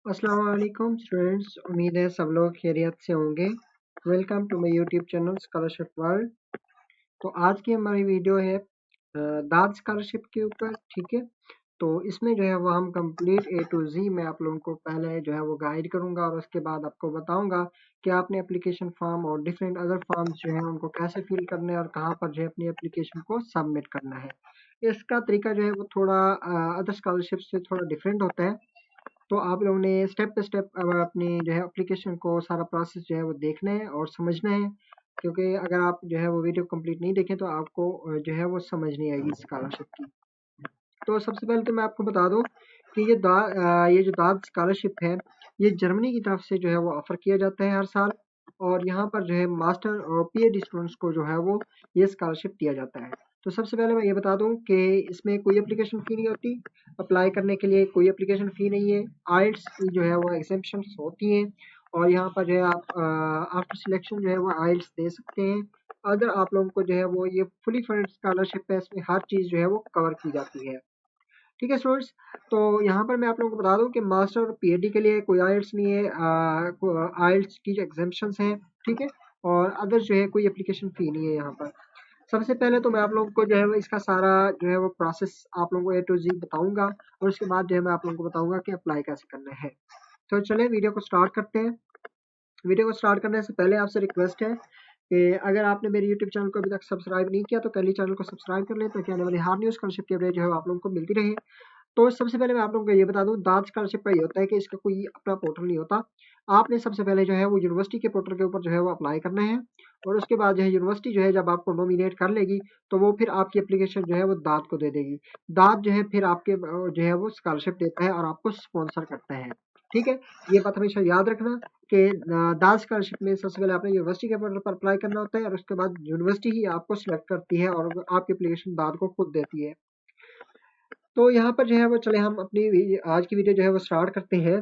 अस्सलाम वालेकुम स्टूडेंट्स, उम्मीद है सब लोग खैरियत से होंगे। Welcome to my YouTube channel scholarship world. तो आज की हमारी वीडियो है दाद स्कॉलरशिप के ऊपर। ठीक है, तो इसमें जो है वो हम कंप्लीट ए टू जी मैं आप लोगों को पहले जो है वो गाइड करूंगा और उसके बाद आपको बताऊंगा कि आपने एप्लीकेशन फॉर्म और डिफरेंट अदर फॉर्म्स जो है उनको कैसे फिल करना है और कहाँ पर जो है अपनी एप्लीकेशन को सबमिट करना है। इसका तरीका जो है वो थोड़ा अदर स्कॉलरशिप से थोड़ा डिफरेंट होता है। तो आप लोगों ने स्टेप बाय स्टेप अपनी जो है एप्लीकेशन को सारा प्रोसेस जो है वो देखना है और समझना है, क्योंकि अगर आप जो है वो वीडियो कंप्लीट नहीं देखें तो आपको जो है वो समझ नहीं आएगी स्कॉलरशिप की। तो सबसे पहले तो मैं आपको बता दूं कि ये जो दाद स्कॉलरशिप है, ये जर्मनी की तरफ से जो है वो ऑफर किया जाता है हर साल। और यहाँ पर जो है मास्टर और पीएचडी स्टूडेंट्स को जो है वो ये स्कॉलरशिप दिया जाता है। तो सबसे पहले मैं ये बता दूं कि इसमें कोई एप्लीकेशन फ़ी नहीं होती। अप्लाई करने के लिए कोई एप्लीकेशन फ़ी नहीं है। आइल्स की जो है वो एग्जेम्पशंस होती हैं और यहाँ पर जो है आप आफ्टर सिलेक्शन जो है वो आइल्स दे सकते हैं। अगर आप लोगों को जो है वो ये फुली फंडेड स्कॉलरशिप है, इसमें हर चीज़ जो है वो कवर की जाती है। ठीक है स्टूडेंट्स, तो यहाँ पर मैं आप लोगों को बता दूं कि मास्टर और पीएचडी के लिए कोई आइल्स नहीं है। आइल्स की जो एग्जाम्पशंस हैं, ठीक है, और अदर जो है कोई एप्लीकेशन फ़ी नहीं है यहाँ पर। सबसे पहले तो मैं आप लोगों को जो है वो इसका सारा जो है वो प्रोसेस आप लोगों को ए टू जी बताऊंगा और उसके बाद जो है मैं आप लोगों को बताऊंगा कि अप्लाई कैसे करना है। तो चलें वीडियो को स्टार्ट करते हैं। वीडियो को स्टार्ट करने से पहले आपसे रिक्वेस्ट है कि अगर आपने मेरे यूट्यूब चैनल को अभी तक सब्सक्राइब नहीं किया तो पहले चैनल को सब्सक्राइब कर लें ताकि आने वाली हर न्यूज़ स्कॉलरशिप की अपडेट जो है आप लोगों को मिलती रहे। तो सबसे पहले मैं आप लोगों को ये बता दूं, दाद स्कॉलरशिप का ये होता है कि इसका कोई अपना पोर्टल नहीं होता। आपने सबसे पहले जो है वो यूनिवर्सिटी के पोर्टल के ऊपर जो है वो अप्लाई करना है और उसके बाद जो है यूनिवर्सिटी जो है जब आपको नॉमिनेट कर लेगी तो वो फिर आपकी एप्लीकेशन जो है वो दाद को दे देगी। दाद जो है फिर आपके जो है वो स्कॉलरशिप देता है और आपको स्पॉन्सर करता है। ठीक है, ये बात हमेशा याद रखना कि दाद स्कॉलरशिप में सबसे पहले आपने यूनिवर्सिटी के पोर्टल पर अप्लाई करना होता है और उसके बाद यूनिवर्सिटी ही आपको सिलेक्ट करती है और आपकी एप्लीकेशन दाद को खुद देती है। तो यहाँ पर जो है वो चले हम अपनी आज की वीडियो जो है वो स्टार्ट करते हैं।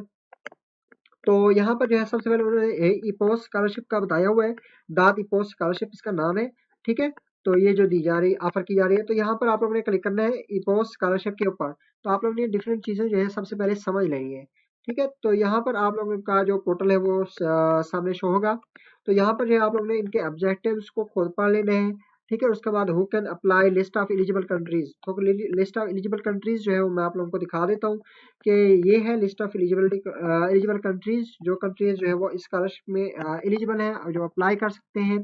तो यहाँ पर जो है सबसे पहले उन्होंने इपोस स्कॉलरशिप का बताया हुआ है। दाद इपोस स्कॉलरशिप इसका नाम है। ठीक है, तो ये जो दी जा रही ऑफर की जा रही है, तो यहाँ पर आप लोगों ने क्लिक करना है इपोस स्कॉलरशिप के ऊपर। तो आप लोगों ने डिफरेंट चीजें जो है सबसे पहले समझ लेनी है। ठीक है, तो यहाँ पर आप लोगों का जो पोर्टल है वो सामने शो होगा। तो यहाँ पर जो है आप लोगों ने इनके ऑब्जेक्टिव्स को खुद पढ़ लेने हैं। ठीक है, उसके बाद who can apply list of eligible countries. तो लिस्ट ऑफ एलिजिबल कंट्रीज जो है वो मैं आप लोगों को दिखा देता हूँ कि ये है लिस्ट ऑफ एलिजिबल कंट्रीज, जो कंट्रीज जो है वो इस स्कॉलरशिप में एलिजिबल है और जो अप्लाई कर सकते हैं।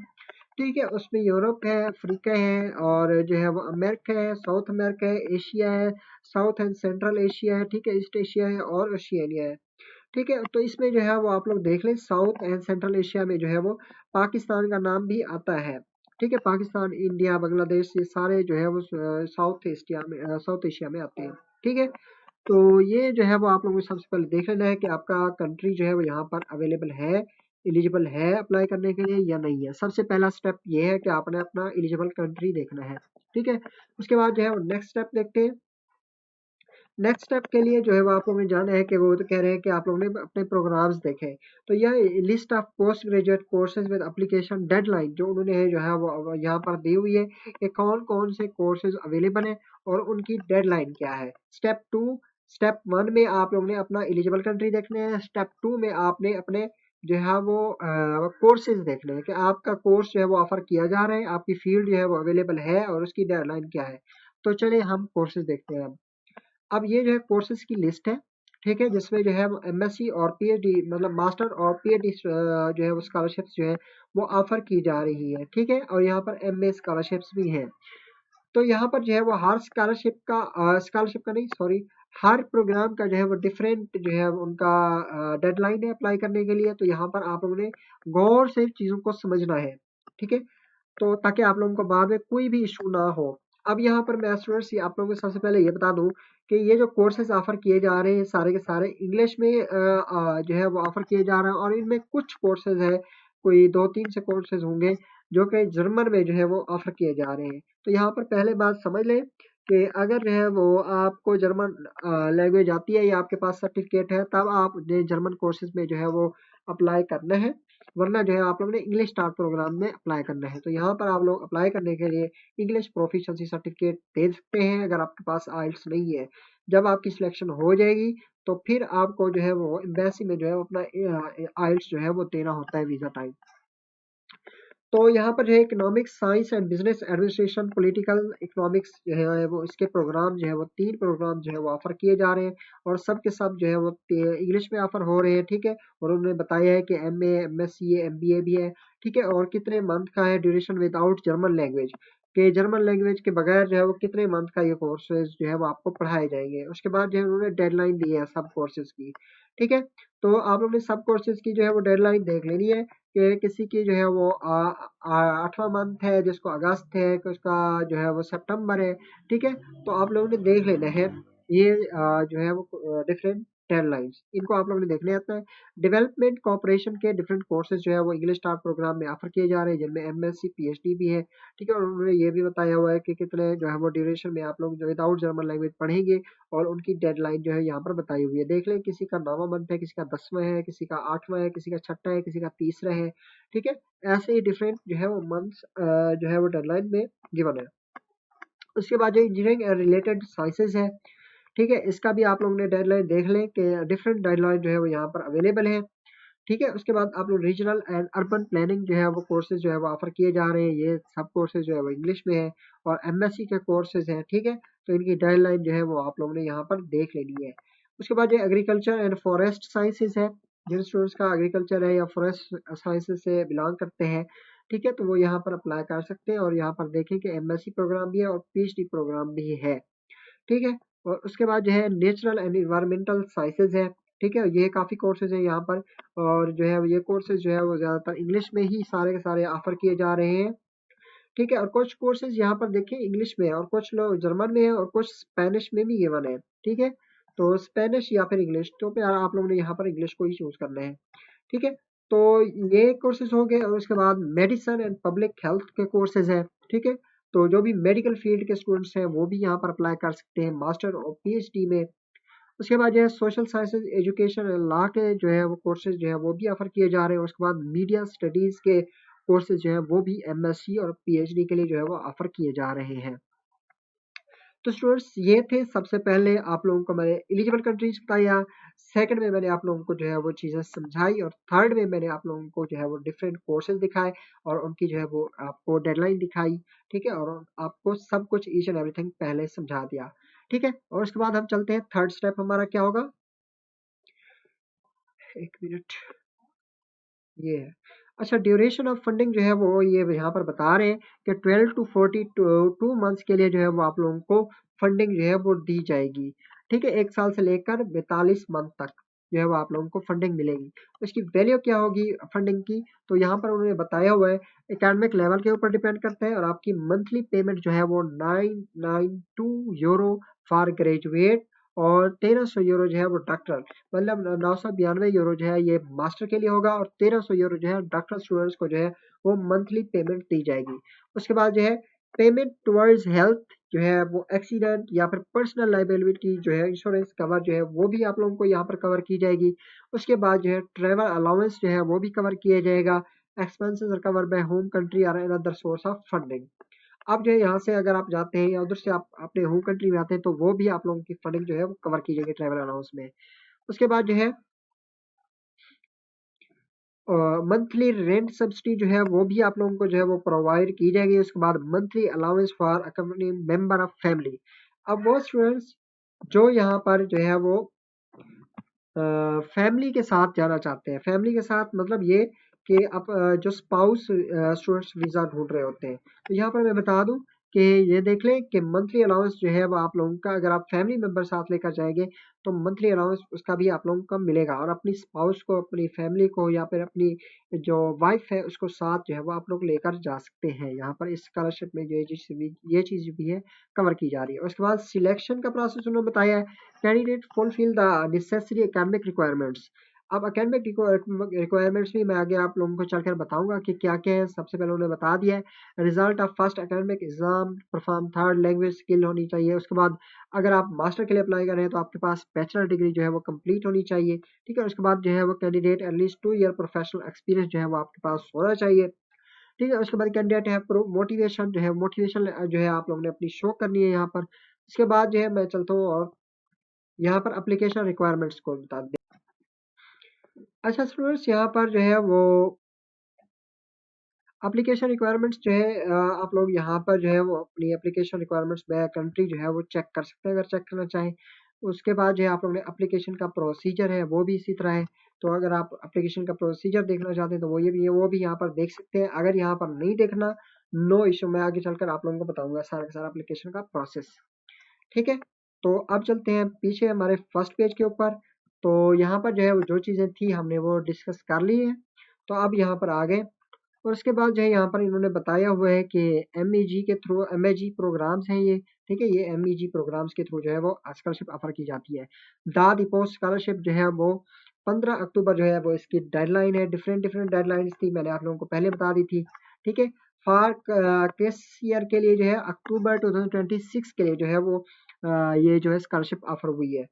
ठीक है, उसमें यूरोप है, अफ्रीका है और जो है वो अमेरिका है, साउथ अमेरिका है, एशिया है, साउथ एंड सेंट्रल एशिया है, ठीक है, ईस्ट एशिया है और ओशियानिया है। ठीक है, तो इसमें जो है वो आप लोग देख लें, साउथ एंड सेंट्रल एशिया में जो है वो पाकिस्तान का नाम भी आता है। ठीक है, पाकिस्तान, इंडिया, बांग्लादेश, ये सारे जो है वो साउथ एशिया में आते हैं। ठीक है, तो ये जो है वो आप लोगों को सबसे पहले देख लेना है कि आपका कंट्री जो है वो यहाँ पर अवेलेबल है, एलिजिबल है अप्लाई करने के लिए या नहीं है। सबसे पहला स्टेप ये है कि आपने अपना एलिजिबल कंट्री देखना है। ठीक है, उसके बाद जो है वो नेक्स्ट स्टेप देखते हैं। नेक्स्ट स्टेप के लिए जो है वो आप लोगों ने जाना है कि वो तो कह रहे हैं कि आप लोगों ने अपने प्रोग्राम्स देखे। तो यह list of post graduate courses with application deadline जो उन्होंने जो है वो यहाँ पर दी हुई है कि कौन कौन से कोर्सेज अवेलेबल हैं और उनकी डेडलाइन क्या है। स्टेप वन में आप लोगों ने अपना एलिजिबल कंट्री देखने हैं। स्टेप टू में आपने अपने जो है वो कोर्सेज देखने हैं कि आपका कोर्स जो है वो ऑफर किया जा रहा है, आपकी फील्ड जो है वो अवेलेबल है और उसकी डेडलाइन क्या है। तो चलिए हम कोर्सेज देखते हैं। अब ये जो है कोर्सेज की लिस्ट है। ठीक है, जिसमें जो है एमएससी और पीएचडी मतलब मास्टर और पीएचडी जो है वो स्कॉलरशिप्स जो है वो ऑफर की जा रही है। ठीक है, और यहाँ पर एमए स्कॉलरशिप्स भी हैं। तो यहाँ पर जो है वो हर स्कॉलरशिप का नहीं, सॉरी, हर प्रोग्राम का जो है वो डिफरेंट जो है उनका डेडलाइन है अप्लाई करने के लिए। तो यहाँ पर आप लोगों ने गौर से चीज़ों को समझना है। ठीक है, तो ताकि आप लोगों को बाद में कोई भी इशू ना हो। अब यहाँ पर मैं स्टूडेंट्स आप लोगों को सबसे पहले ये बता दूं कि ये जो कोर्सेज ऑफर किए जा रहे हैं सारे के सारे इंग्लिश में जो है वो ऑफर किए जा रहे हैं और इनमें कुछ कोर्सेज है, कोई दो तीन से कोर्सेज होंगे जो कि जर्मन में जो है वो ऑफर किए जा रहे हैं। तो यहाँ पर पहले बात समझ लें कि अगर जो है वो आपको जर्मन लैंग्वेज आती है या आपके पास सर्टिफिकेट है तब आप जर्मन कोर्सेज में जो है वो अप्लाई करना है। वरना जो है आप लोग ने इंग्लिश स्टार्ट प्रोग्राम में अप्लाई करना है। तो यहाँ पर आप लोग अप्लाई करने के लिए इंग्लिश प्रोफिशिएंसी सर्टिफिकेट दे सकते हैं अगर आपके पास आइल्स नहीं है। जब आपकी सिलेक्शन हो जाएगी तो फिर आपको जो है वो एम्बेसी में जो है अपना आइल्स जो है वो देना होता है वीजा टाइम। तो यहाँ पर जो है economics science and business administration political economics जो है वो इसके प्रोग्राम जो है वो 3 प्रोग्राम जो है वो ऑफर किए जा रहे हैं और सब के सब जो है वो इंग्लिश में ऑफर हो रहे हैं, ठीक है। और उन्होंने बताया है कि एमए, एमएससी, एमबीए भी है, ठीक है। और कितने मंथ का है ड्यूरेशन विदाउट जर्मन लैंग्वेज, के जर्मन लैंग्वेज के बगैर जो है वो कितने मंथ का ये कोर्सेज जो है वो आपको पढ़ाए जाएंगे। उसके बाद जो है उन्होंने डेडलाइन दी है सब कोर्सेज की, ठीक है। तो आप लोग ने सब कोर्सेज की जो है वो डेडलाइन देख लेनी है कि किसी की जो है वो 8वां मंथ है, जिसको अगस्त है, कि उसका जो है वो सितंबर है, ठीक है। तो आप लोगों ने देख लेना है ये जो है वो डिफरेंट डेडलाइंस, इनको आप लोगों ने देखने आता है। डेवलपमेंट कॉपरेशन के डिफरेंट कोर्सेज जो है वो इंग्लिश स्टार्ट प्रोग्राम में ऑफर किए जा रहे हैं, जिनमें एमएससी, पीएचडी भी है, ठीक है। और उन्होंने ये भी बताया हुआ है कि कितने जो है वो ड्यूरेशन में आप लोग जो विदाउट जर्मन लैंग्वेज पढ़ेंगे और उनकी डेडलाइन जो है यहाँ पर बताई हुई है। देख लें, किसी का 9वां मंथ है, किसी का 10वां है, किसी का 8वां है, किसी का 6ठा है, किसी का 3रा है, ठीक है। ऐसे ही डिफरेंट जो है वो मंथ्स जो है वो डेडलाइन में गिवन है। उसके बाद जो इंजीनियरिंग रिलेटेड साइंसेज है, ठीक है, इसका भी आप लोगों ने डेडलाइन देख लें कि डिफरेंट डेडलाइन जो है वो यहाँ पर अवेलेबल है, ठीक है। उसके बाद आप लोग रीजनल एंड अर्बन प्लानिंग जो है वो कोर्सेज जो है वो ऑफर किए जा रहे हैं, ये सब कोर्सेज जो है वो इंग्लिश में है और एमएससी के कोर्सेज हैं, ठीक है। तो इनकी डेडलाइन जो है वो आप लोगों ने यहाँ पर देख लेनी है। उसके बाद जो एग्रीकल्चर एंड फॉरेस्ट साइंसेज है, जिन स्टूडेंट्स का एग्रीकल्चर है या फॉरेस्ट साइंसेज से बिलोंग करते हैं, ठीक है, तो वो यहाँ पर अप्लाई कर सकते हैं और यहाँ पर देखें कि एमएससी प्रोग्राम भी है और पीएचडी प्रोग्राम भी है, ठीक है। और उसके बाद जो है नेचुरल एंड इन्वायरमेंटल साइंसेज है, ठीक है। ये काफ़ी कोर्सेज है यहाँ पर और जो है ये कोर्सेज जो है वो ज़्यादातर इंग्लिश में ही सारे के सारे ऑफर किए जा रहे हैं, ठीक है। और कुछ कोर्सेज यहाँ पर देखिए इंग्लिश में है और कुछ लोग जर्मन में है और कुछ स्पेनिश में भी गिवन है, ठीक है। तो स्पेनिश या फिर इंग्लिश, तो फिर आप लोगों ने यहाँ पर इंग्लिश को ही चूज करना है, ठीक है। तो ये कोर्सेज हो गए और उसके बाद मेडिसिन एंड पब्लिक हेल्थ के कोर्सेज हैं, ठीक है। तो जो भी मेडिकल फील्ड के स्टूडेंट्स हैं वो भी यहाँ पर अप्लाई कर सकते हैं मास्टर और पीएचडी में। उसके बाद जो है social sciences, education and law के जो है वो कोर्सेज जो है वो भी ऑफर किए जा रहे हैं। उसके बाद मीडिया स्टडीज के कोर्सेज जो है वो भी एमएससी और पीएचडी के लिए जो है वो ऑफर किए जा रहे हैं। तो स्टूडेंट्स ये थे सबसे पहले आप लोगों को मैंने एलिजिबल कंट्रीज बताया, सेकंड में मैंने आप लोगों को जो है वो चीज़ें समझाई और थर्ड में मैंने आप लोगों को जो है वो डिफरेंट कोर्सेज दिखाए और उनकी जो है वो आपको डेडलाइन दिखाई, ठीक है। और आपको सब कुछ ईच एंड एवरीथिंग पहले समझा दिया, ठीक है। और उसके बाद हम चलते हैं थर्ड स्टेप हमारा क्या होगा, एक मिनट, ये है। अच्छा, ड्यूरेशन ऑफ फंडिंग जो है वो ये यहाँ पर बता रहे हैं कि 12 टू 42 मंथ्स के लिए जो है वो आप लोगों को फंडिंग जो है वो दी जाएगी, ठीक है। 1 साल से लेकर 42 मंथ तक जो है वो आप लोगों को फंडिंग मिलेगी। इसकी वैल्यू क्या होगी फंडिंग की, तो यहाँ पर उन्होंने बताया हुआ है एकेडमिक लेवल के ऊपर डिपेंड करता है और आपकी मंथली पेमेंट जो है वो 992 यूरो फॉर ग्रेजुएट और 1300 यूरो जो है वो डॉक्टर, मतलब 992 यूरो जो है ये मास्टर के लिए होगा और 1300 यूरो जो है डॉक्टर स्टूडेंट्स को जो है वो मंथली पेमेंट दी जाएगी। उसके बाद जो है पेमेंट टुवर्ड्स हेल्थ जो है वो एक्सीडेंट या फिर पर्सनल लाइबिलिटी जो है इंश्योरेंस कवर जो है वो भी आप लोगों को यहाँ पर कवर की जाएगी। उसके बाद जो है ट्रेवल अलाउंस जो है वो भी कवर किया जाएगा। Expenses are cover by home country और अनदर सोर्स ऑफ फंडिंग। आप जो है यहाँ से अगर आप जाते हैं या उधर से आप अपने होम कंट्री में आते हैं तो वो भी आप लोगों की फंडिंग जो है वो कवर की जाएगी ट्रैवल अलाउंस में। उसके बाद जो है मंथली रेंट सब्सिडी जो है वो भी आप लोगों को जो है वो प्रोवाइड की जाएगी। उसके बाद monthly allowance for accompanying member of family. अब वो स्टूडेंट्स जो यहाँ पर जो है वो फैमिली के साथ जाना चाहते हैं, फैमिली के साथ मतलब ये कि अब जो स्पाउस स्टूडेंट्स वीज़ा ढूंढ रहे होते हैं, तो यहाँ पर मैं बता दूं कि ये देख लें कि मंथली अलाउंस जो है वो आप लोगों का अगर आप फैमिली मेंबर साथ लेकर जाएंगे तो मंथली अलाउंस उसका भी आप लोगों को मिलेगा और अपनी स्पाउस को, अपनी फैमिली को या फिर अपनी जो वाइफ है उसको साथ जो है वो आप लोग लेकर जा सकते हैं। यहाँ पर इस स्कॉलरशिप में ये चीज़ भी है कवर की जा रही है। उसके बाद सिलेक्शन का प्रोसेस उन्होंने बताया है, candidate fulfil the necessary academic requirements. अब एकेडमिक रिक्वायरमेंट्स भी मैं आगे आप लोगों को चलकर बताऊंगा कि क्या क्या है। सबसे पहले उन्होंने बता दिया है result of first academic exam perform third language skill होनी चाहिए। उसके बाद अगर आप मास्टर के लिए अप्लाई कर रहे हैं तो आपके पास बैचलर डिग्री जो है वो कंप्लीट होनी चाहिए। ठीक है, उसके बाद जो है वो candidate at least 2 year professional experience जो है वो आपके पास होना चाहिए। ठीक है, उसके बाद कैंडिडेट है मोटिवेशन जो है मोटिवेशन जो है आप लोगों ने अपनी शो करनी है यहाँ पर। इसके बाद जो है मैं चलता हूँ और यहाँ पर एप्लीकेशन रिक्वायरमेंट्स को बता दें। अच्छा स्टूडेंट्स, यहाँ पर जो है वो एप्लीकेशन रिक्वायरमेंट्स जो है आप लोग यहाँ पर जो है वो अपनी एप्लीकेशन रिक्वायरमेंट्स बाय कंट्री जो है वो चेक कर सकते हैं अगर चेक करना चाहें। उसके बाद जो है आप लोग ने एप्लीकेशन का प्रोसीजर है वो भी इसी तरह है। तो अगर आप एप्लीकेशन का प्रोसीजर देखना चाहते हैं तो वो ये भी है, वो भी यहाँ पर देख सकते हैं। अगर यहाँ पर नहीं देखना, नो इशू, मैं आगे चलकर आप लोगों को बताऊंगा सारा का सारा एप्लीकेशन का प्रोसेस। ठीक है, तो अब चलते हैं पीछे हमारे फर्स्ट पेज के ऊपर। तो यहाँ पर जो है वो जो चीज़ें थी हमने वो डिस्कस कर ली है। तो अब यहाँ पर आ गए और उसके बाद जो है यहाँ पर इन्होंने बताया हुआ है कि एमईजी के थ्रू एमएजी प्रोग्राम्स हैं ये। ठीक है, ये एमईजी प्रोग्राम्स के थ्रू जो है वो स्कॉलरशिप ऑफर की जाती है। दाद पोस्ट स्कॉलरशिप जो है वो 15 अक्टूबर जो है वो इसकी डेडलाइन है। डिफरेंट डिफरेंट डेडलाइंस थी, मैंने आप लोगों को पहले बता दी थी। ठीक है, फॉर केस ईयर के लिए जो है अक्टूबर 2026 के लिए जो है वो ये जो है स्कॉलरशिप ऑफर हुई है।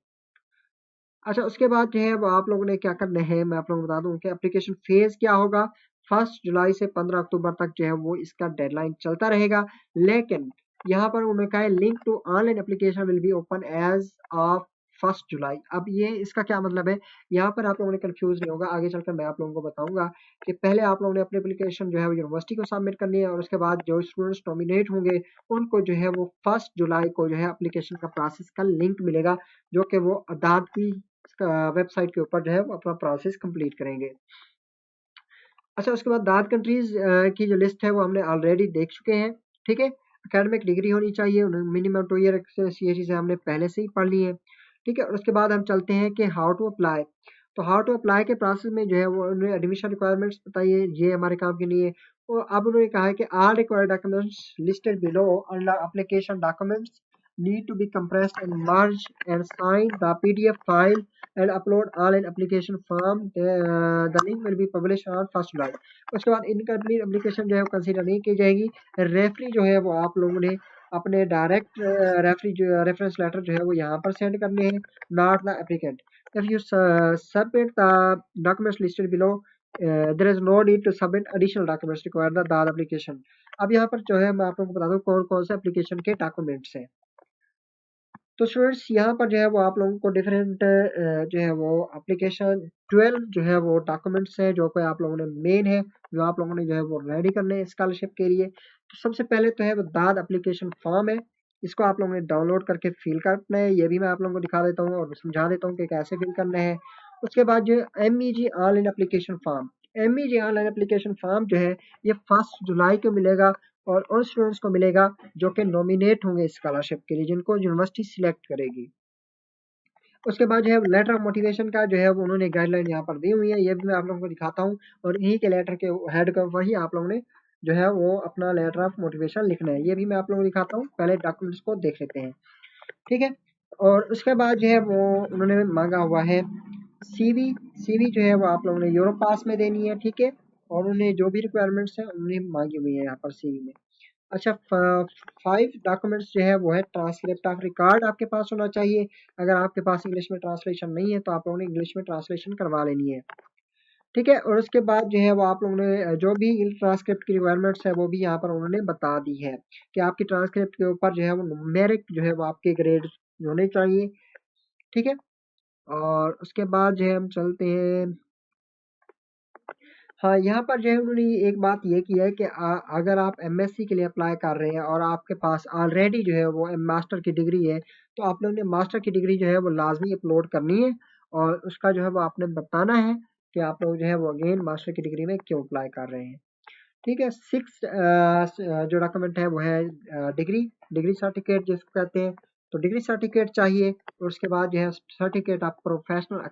अच्छा, उसके बाद जो है वो आप लोगों ने क्या करना है मैं आप लोगों को बता दूं कि एप्लीकेशन फेज क्या होगा। 1 जुलाई से 15 अक्टूबर तक जो है वो इसका डेडलाइन चलता रहेगा। लेकिन यहाँ पर उन्होंने कहा है link to online application will be open as of 1 July. अब ये इसका क्या मतलब है, यहाँ पर आप लोगों ने कंफ्यूज नहीं होगा, आगे चलकर मैं आप लोगों को बताऊंगा कि पहले आप लोगों ने अपनी एप्लीकेशन जो है वो यूनिवर्सिटी को सबमिट करनी है और उसके बाद जो स्टूडेंट्स नॉमिनेट होंगे उनको जो है वो 1 जुलाई को जो है एप्लीकेशन का प्रोसेस का लिंक मिलेगा, जो कि वो अदाद की वेबसाइट के ऊपर जो है वो अपना प्रोसेस कंप्लीट करेंगे। अच्छा, उसके बाद दाद कंट्रीज की जो लिस्ट है वो हमने ऑलरेडी देख चुके हैं। ठीक है, एकेडमिक डिग्री होनी चाहिए, मिनिमम 2 ईयर ये चीज़ें हमने पहले से ही पढ़ ली है। ठीक है, और उसके बाद हम चलते हैं कि हाउ टू अप्लाई। तो हाउ टू अप्लाई के प्रोसेस में जो है वो उन्होंने एडमिशन रिक्वायरमेंट्स बताइए, ये हमारे काम के लिए। और अब उन्होंने कहा है कि all required documents listed below under application documents need to be compressed and merged and signed the PDF file and upload all in application form. The link will be published on 1 July। उसके बाद incomplete application जो है consider नहीं की जाएगी। Referee जो है वो आप लोगों ने अपने डायरेक्ट रेफरी जो रेफरेंस लेटर जो है वो यहाँ पर सेंड करने हैं, not the applicant. If you submit the documents listed below there is no need to submit additional documents required the that application. अब यहाँ पर जो है मैं आप लोगों को बता दूं कौन कौन से एप्लीकेशन के डॉक्यूमेंट्स हैं। तो स्टूडेंट्स यहाँ पर जो है वो आप लोगों को डिफरेंट जो है वो एप्लीकेशन 12 जो है वो डॉक्यूमेंट्स है जो कि आप लोगों ने मेन है जो आप लोगों ने जो है वो रेडी करने हैं स्कॉलरशिप के लिए। तो सबसे पहले तो है वो दाद एप्लीकेशन फॉर्म है, इसको आप लोगों ने डाउनलोड करके फिल करना है। ये भी मैं आप लोगों को दिखा देता हूँ और समझा देता हूँ कि कैसे फिल करना है। उसके बाद जो M E G online application form, M E G online application form जो है ये 1 जुलाई को मिलेगा और उन स्टूडेंट्स को मिलेगा जो कि नॉमिनेट होंगे स्कॉलरशिप के लिए, जिनको यूनिवर्सिटी सिलेक्ट करेगी। उसके बाद जो है लेटर ऑफ मोटिवेशन का जो है वो उन्होंने गाइडलाइन यहाँ पर दी हुई है, ये भी मैं आप लोगों को दिखाता हूँ। और इन्हीं के लेटर के हेड का वही आप लोगों ने जो है वो अपना लेटर ऑफ मोटिवेशन लिखना है, ये भी मैं आप लोगों को दिखाता हूँ। पहले डॉक्यूमेंट्स को देख लेते हैं। ठीक है, और उसके बाद जो है वो उन्होंने मांगा हुआ है सीवी। सीवी जो है वो आप लोगों ने यूरोप पास में देनी है। ठीक है, और उन्हें जो भी रिक्वायरमेंट्स हैं उन्होंने मांगी हुई है यहाँ पर सीवी में। अच्छा, 5 डॉक्यूमेंट्स जो है वो है ट्रांसक्रिप्ट ऑफ रिकॉर्ड आपके पास होना चाहिए। अगर आपके पास इंग्लिश में ट्रांसलेशन नहीं है तो आप लोगों ने इंग्लिश में ट्रांसलेशन करवा लेनी है। ठीक है, और उसके बाद जो है वो आप लोगों ने जो भी ट्रांसक्रिप्ट की रिक्वायरमेंट्स है वो भी यहाँ पर उन्होंने बता दी है कि आपकी ट्रांसक्रिप्ट के ऊपर जो है वो न्यूमेरिक जो है वो आपके ग्रेड होने चाहिए। ठीक है, और उसके बाद जो है हम चलते हैं। हाँ, यहाँ पर जो है उन्होंने एक बात ये की है कि अगर आप एमएससी के लिए अप्लाई कर रहे हैं और आपके पास ऑलरेडी जो है वो मास्टर की डिग्री है तो आप लोगों ने मास्टर की डिग्री जो है वो लाजमी अपलोड करनी है और उसका जो है वो आपने बताना है कि आप लोग जो है वो अगेन मास्टर की डिग्री में क्यों अप्लाई कर रहे हैं। ठीक है, 6 जो डॉक्यूमेंट है वो है डिग्री डिग्री सर्टिफिकेट जिसको कहते हैं। तो डिग्री सर्टिफिकेट चाहिए और उसके बाद जो है सर्टिफिकेट ऑफ प्रोफेशनल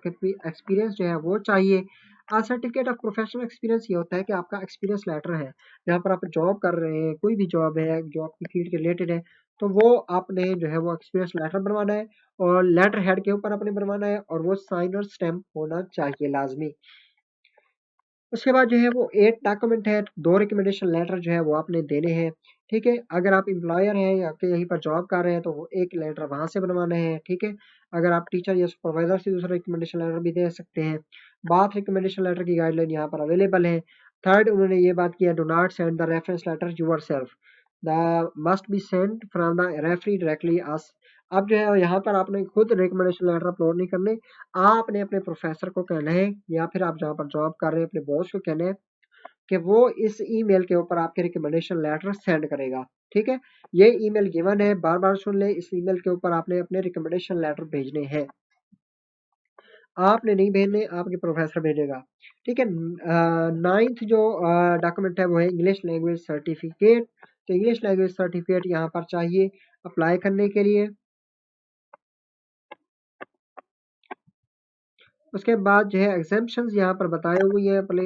एक्सपीरियंस जो है वो चाहिए। सर्टिफिकेट ऑफ प्रोफेशनल एक्सपीरियंस ये होता है कि आपका एक्सपीरियंस लेटर है जहाँ पर आप जॉब कर रहे हैं, कोई भी जॉब है जो आपकी फील्ड के रिलेटेड है, तो वो आपने जो है वो एक्सपीरियंस लेटर बनवाना है और लेटर हेड के ऊपर आपने बनवाना है और वो साइन और स्टैम्प होना चाहिए लाजमी। उसके बाद जो है वो 8 डॉक्यूमेंट है, 2 रिकमेंडेशन लेटर जो है वो आपने देने हैं। ठीक है, अगर आप एम्प्लॉयर हैं या कि यहीं पर जॉब कर रहे हैं तो वो एक लेटर वहां से बनवाना है। ठीक है, अगर आप टीचर या सुपरवाइजर से दूसरा रिकमेंडेशन लेटर भी दे सकते हैं। बात रिकमेंडेशन लेटर की गाइडलाइन यहाँ पर अवेलेबल है। थर्ड, उन्होंने ये बात किया, do not send the reference letter yourself, they must be send from the referee directly us. अब जो है यहाँ पर आपने खुद रिकमेंडेशन लेटर अपलोड नहीं करने, आपने अपने प्रोफेसर को कहना है या फिर आप जहाँ पर जॉब कर रहे हैं अपने बॉस को कहना है कि वो इस ईमेल के ऊपर आपके रिकमेंडेशन लेटर सेंड करेगा। ठीक है, ये ईमेल गिवन है, बार बार सुन ले, इस ईमेल के ऊपर आपने अपने रिकमेंडेशन लेटर भेजने हैं, आपने नहीं भेजने, आपके प्रोफेसर भेजेगा। ठीक है, नाइन्थ जो डॉक्यूमेंट है वो है इंग्लिश लैंग्वेज सर्टिफिकेट। तो इंग्लिश लैंग्वेज सर्टिफिकेट यहाँ पर चाहिए अप्लाई करने के लिए। उसके बाद जो है एग्जाम्पशंस यहाँ पर बताए हुए हैं, पहले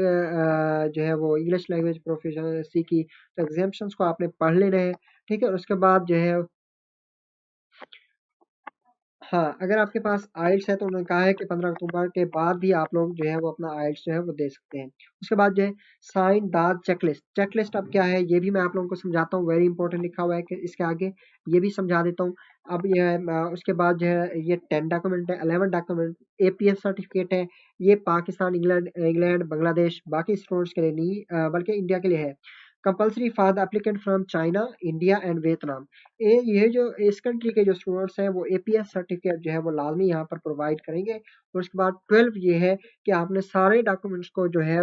जो है वो इंग्लिश लैंग्वेज प्रोफिशिएंसी की, तो एग्जाम्पशंस को आपने पढ़ लेना है। ठीक है, उसके बाद जो है हाँ, अगर आपके पास आइल्स है तो उन्होंने कहा है कि 15 अक्टूबर के बाद भी आप लोग जो है वो अपना आइल्स जो है वो दे सकते हैं। उसके बाद जो है साइन दाद चेकलिस्ट, चेकलिस्ट अब क्या है ये भी मैं आप लोगों को समझाता हूँ, वेरी इंपॉर्टेंट लिखा हुआ है कि इसके आगे ये भी समझा देता हूँ। अब ये उसके बाद जो है ये 10 डॉक्यूमेंट है, 11 डॉक्यूमेंट एपीएस सर्टिफिकेट है। ये पाकिस्तान, इंग्लैंड इंग्लैंड बांग्लादेश बाकी स्टूडेंट्स के लिए नहीं बल्कि इंडिया के लिए है। Compulsory for the applicant from China, India and Vietnam. ये जो इस कंट्री के जो स्टूडेंट्स हैं वो एपीएस सर्टिफिकेट जो है वो लाजमी यहाँ पर प्रोवाइड करेंगे। और उसके बाद 12 ये है कि आपने सारे डॉक्यूमेंट्स को जो है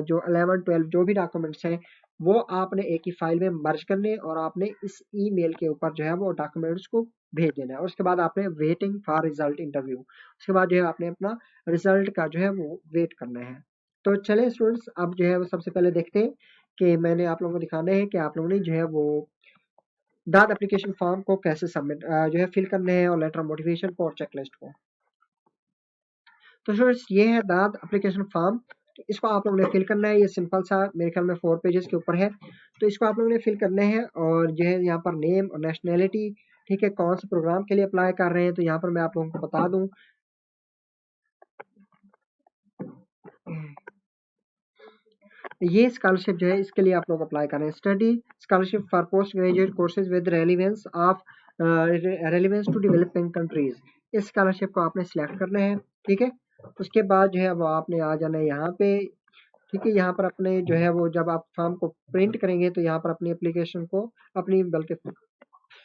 जो 11 12 जो भी डॉक्यूमेंट्स हैं वो आपने एक ही फाइल में मर्ज करने और आपने इस ईमेल के ऊपर जो है वो डॉक्यूमेंट्स को भेज देना है। और उसके बाद आपने वेटिंग फॉर रिजल्ट इंटरव्यू, उसके बाद जो है आपने अपना रिजल्ट का जो है वो वेट करना है। तो चले स्टूडेंट्स, अब जो है वो सबसे पहले देखते हैं कि मैंने आप लोगों को दिखाना है कि आप लोगों ने जो है वो दाद एप्लीकेशन फॉर्म को कैसे सबमिट जो है फिल करने हैं और लेटर मोटिवेशन को और चेकलिस्ट को। तो स्टूडेंट्स ये है दाद एप्लीकेशन फॉर्म, तो इसको आप लोगों ने फिल करना है। ये सिंपल सा मेरे ख्याल में 4 पेजेस के ऊपर है, तो इसको आप लोगों ने फिल करना है। और जो है यहाँ पर नेम और नेशनैलिटी, ठीक है, कौन से प्रोग्राम के लिए अप्लाई कर रहे हैं तो यहाँ पर मैं आप लोगों को बता दूं, ये स्कॉलरशिप जो है इसके लिए आप लोग अप्लाई करें, study scholarship for post graduate courses with relevance of relevance to developing countries, इस स्कॉलरशिप को आपने सिलेक्ट करना है। ठीक है, उसके बाद जो है वो आपने आ जाना है यहाँ पे। ठीक है, यहाँ पर अपने जो है वो जब आप फॉर्म को प्रिंट करेंगे तो यहाँ पर अपनी एप्लीकेशन को अपनी बल्कि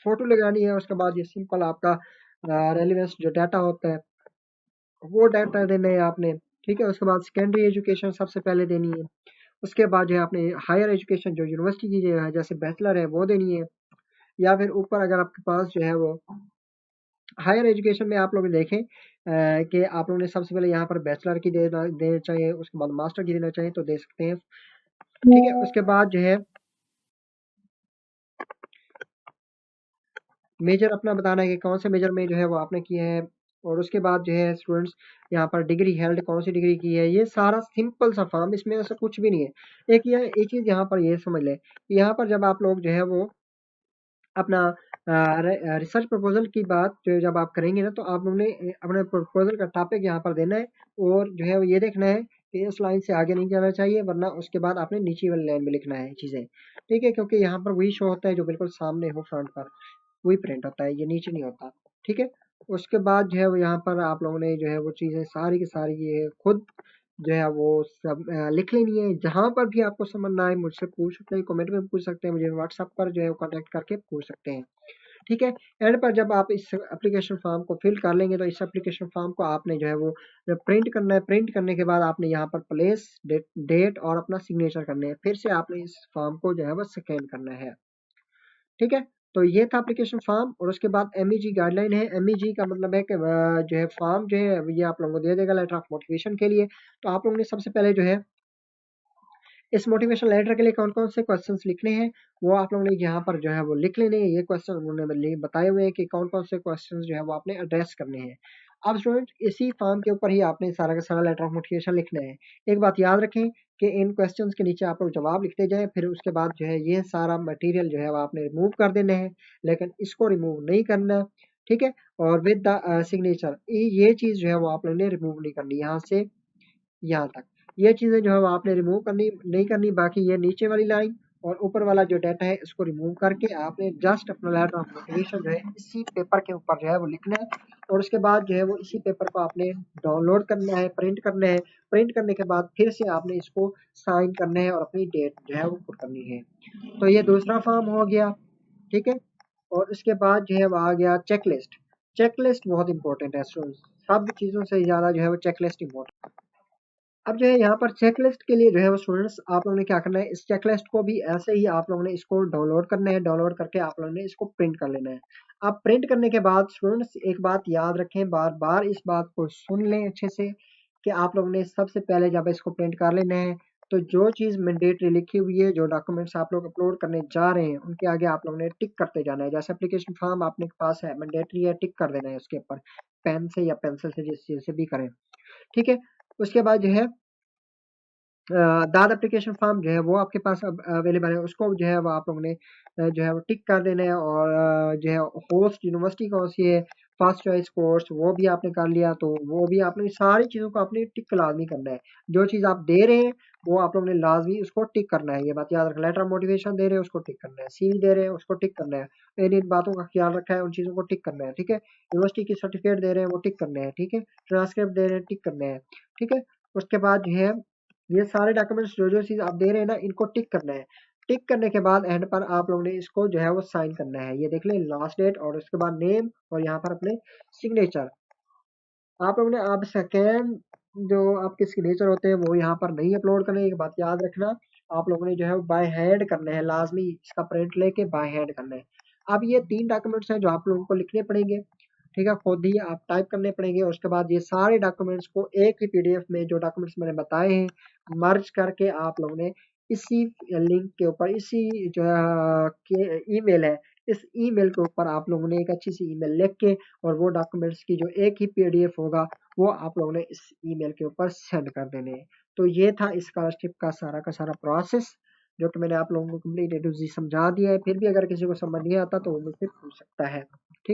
फोटो लगानी है। उसके बाद ये सिंपल आपका रेलिवेंस जो डाटा होता है वो डाटा देना है आपने। ठीक है, उसके बाद सेकेंडरी एजुकेशन सबसे पहले देनी है। उसके बाद जो है आपने हायर एजुकेशन जो यूनिवर्सिटी की जो है जैसे बैचलर है वो देनी है, या फिर ऊपर अगर आपके पास जो है वो हायर एजुकेशन में आप लोग देखें कि आप लोगों ने सबसे पहले यहाँ पर बैचलर की देना चाहिए, उसके बाद मास्टर की देना चाहिए तो दे सकते हैं। ठीक है, उसके बाद जो है मेजर अपना बताना है कि कौन से मेजर में जो है वो आपने किया है। और उसके बाद जो है स्टूडेंट्स यहाँ पर डिग्री हेल्ड कौन सी डिग्री की है, ये सारा सिंपल सा फॉर्म, इसमें ऐसा कुछ भी नहीं है। एक चीज यहाँ पर ये समझ ले, यहाँ पर जब आप लोग जो है वो अपना रिसर्च प्रपोजल की बात जो जब आप करेंगे ना तो आप लोगों ने अपने प्रपोजल का टॉपिक यहाँ पर देना है और जो है वो ये देखना है कि इस लाइन से आगे नहीं जाना चाहिए, वरना उसके बाद आपने नीचे वाली लाइन में लिखना है चीज़ें। ठीक है, क्योंकि यहाँ पर वही शो होता है जो बिल्कुल सामने हो फ्रंट पर, वही प्रिंट होता है, ये नीचे नहीं होता। ठीक है, उसके बाद जो है वो यहाँ पर आप लोगों ने जो है वो चीज़ें सारी की सारी ये खुद जो है वो सब लिख लेनी है। जहाँ पर भी आपको समझ ना आए मुझसे पूछ सकते हैं, कमेंट में पूछ सकते हैं, मुझे व्हाट्सएप पर जो है वो कॉन्टैक्ट करके पूछ सकते हैं। ठीक है, एंड पर जब आप इस एप्लीकेशन फॉर्म को फिल कर लेंगे तो इस एप्लीकेशन फॉर्म को आपने जो है वो प्रिंट करना है। प्रिंट करने के बाद आपने यहाँ पर प्लेस डेट और अपना सिग्नेचर करने हैं, फिर से आपने इस फॉर्म को जो है वो स्कैन करना है। ठीक है, तो ये था एप्लीकेशन फॉर्म। और उसके बाद एमईजी गाइडलाइन है। एमईजी का मतलब है कि जो है फॉर्म जो है ये आप लोगों को दे देगा लेटर ऑफ मोटिवेशन के लिए। तो आप लोगों ने सबसे पहले जो है इस मोटिवेशन लेटर के लिए कौन-कौन से क्वेश्चंस लिखने हैं वो आप लोगों ने यहाँ पर जो है वो लिख लेने हैं। ये क्वेश्चन उन्होंने बताए हुए हैं कि कौन-कौन से क्वेश्चंस जो है वो आपने एड्रेस करने हैं। अब स्टूडेंट इसी फॉर्म के ऊपर ही आपने सारा का सारा लेटर ऑफ मोटिवेशन लिखना है। एक बात याद रखें कि इन क्वेश्चंस के नीचे आप लोग जवाब लिखते जाएं, फिर उसके बाद जो है ये सारा मटेरियल जो है वो आपने रिमूव कर देना है, लेकिन इसको रिमूव नहीं करना, ठीक है। और विद द सिग्नेचर ये चीज़ जो है वो आप लोगों ने रिमूव नहीं करनी यहाँ से यहाँ तक। ये चीज़ें जो है वो आपने रिमूव करनी नहीं करनी, बाकी ये नीचे वाली लाइन और ऊपर वाला जो डाटा है इसको रिमूव करके आपने जस्ट अपना लेटर ऑफ मोटिवेशन जो है इसी पेपर के ऊपर जो है वो लिखना है, और उसके बाद जो है वो इसी पेपर को आपने डाउनलोड करना है, प्रिंट करना है। प्रिंट करने के बाद फिर से आपने इसको साइन करना है और अपनी डेट जो है वो पुट करनी है। तो ये दूसरा फॉर्म हो गया, ठीक है। और उसके बाद जो है वो आ गया चेकलिस्ट। चेकलिस्ट बहुत इंपॉर्टेंट है स्टूडेंट्स, सब चीज़ों से ज़्यादा जो है वो चेकलिस्ट इंपॉर्टेंट। अब जो है यहाँ पर चेकलिस्ट के लिए जो है वो स्टूडेंट्स आप लोगों ने क्या करना है, इस चेकलिस्ट को भी ऐसे ही आप लोगों ने इसको डाउनलोड करना है, डाउनलोड करके आप लोगों ने इसको प्रिंट कर लेना है। अब प्रिंट करने के बाद स्टूडेंट्स एक बात याद रखें, बार बार इस बात को सुन लें अच्छे से, कि आप लोगों ने सबसे पहले जब इसको प्रिंट कर लेना है तो जो चीज़ मैंडेटरी लिखी हुई है, जो डॉक्यूमेंट्स आप लोग अपलोड करने जा रहे हैं उनके आगे आप लोगों ने टिक करते जाना है। जैसे एप्लीकेशन फॉर्म आपने के पास है, मैंडेटरी है, टिक कर देना है उसके ऊपर, पेन से या पेंसिल से, जिस चीज़ से भी करें, ठीक है। उसके बाद जो है दाद एप्लीकेशन फॉर्म जो है वो आपके पास अब अवेलेबल है, उसको जो है वो आप लोगों ने जो है वो टिक कर देना है। और जो है होस्ट यूनिवर्सिटी कौन सी है, फर्स्ट चॉइस कोर्स, वो भी आपने कर लिया, तो वो भी आपने सारी चीज़ों को आपने टिक लाजमी करना है। जो चीज़ आप दे रहे हैं वो आप लोगों ने लाजमी उसको टिक करना है, ये बात याद रखना। लेटर ऑफ मोटिवेशन दे रहे हैं उसको टिक करना है, सील दे रहे हैं उसको टिक करना है, इन बातों का ख्याल रखा है, उन चीज़ों को टिक करना है, ठीक है। यूनिवर्सिटी की सर्टिफिकेट दे रहे हैं वो टिक करना है, ठीक है। ट्रांसक्रिप्ट दे रहे हैं टिक करना है, ठीक है। उसके बाद जो है ये सारे डॉक्यूमेंट्स जो जो चीज़ आप दे रहे हैं ना इनको टिक करना है। टिक करने के बाद एंड पर आप लोगों ने इसको जो है वो साइन करना है, ये देख लें लास्ट डेट और उसके बाद नेम और यहाँ पर अपने सिग्नेचर। आप लोगों ने आप सेकेंड जो आपके सिग्नेचर होते हैं वो यहाँ पर नहीं अपलोड करने, एक बात याद रखना, आप लोगों ने जो है बाय हैंड करना है, लाजमी इसका प्रिंट लेके बाय हैंड करना है। अब ये 3 डॉक्यूमेंट्स हैं जो आप लोगों को लिखने पड़ेंगे, ठीक है, खुद ही आप टाइप करने पड़ेंगे। उसके बाद ये सारे डॉक्यूमेंट्स को एक ही पीडीएफ में, जो डॉक्यूमेंट्स मैंने बताए हैं, मर्ज करके आप लोगों ने इसी लिंक के ऊपर, इसी जो के ईमेल है, इस ईमेल के ऊपर आप लोगों ने एक अच्छी सी ईमेल लिख के और वो डॉक्यूमेंट्स की जो एक ही पीडीएफ होगा वो आप लोगों ने इस ईमेल के ऊपर सेंड कर देने हैं। तो ये था स्कॉलरशिप का सारा प्रोसेस, जो कि मैंने आप लोगों को कंप्लीट ए टू जी समझा दिया है। फिर भी अगर किसी को समझ नहीं आता तो वो मुझसे पूछ सकता है, ठीक।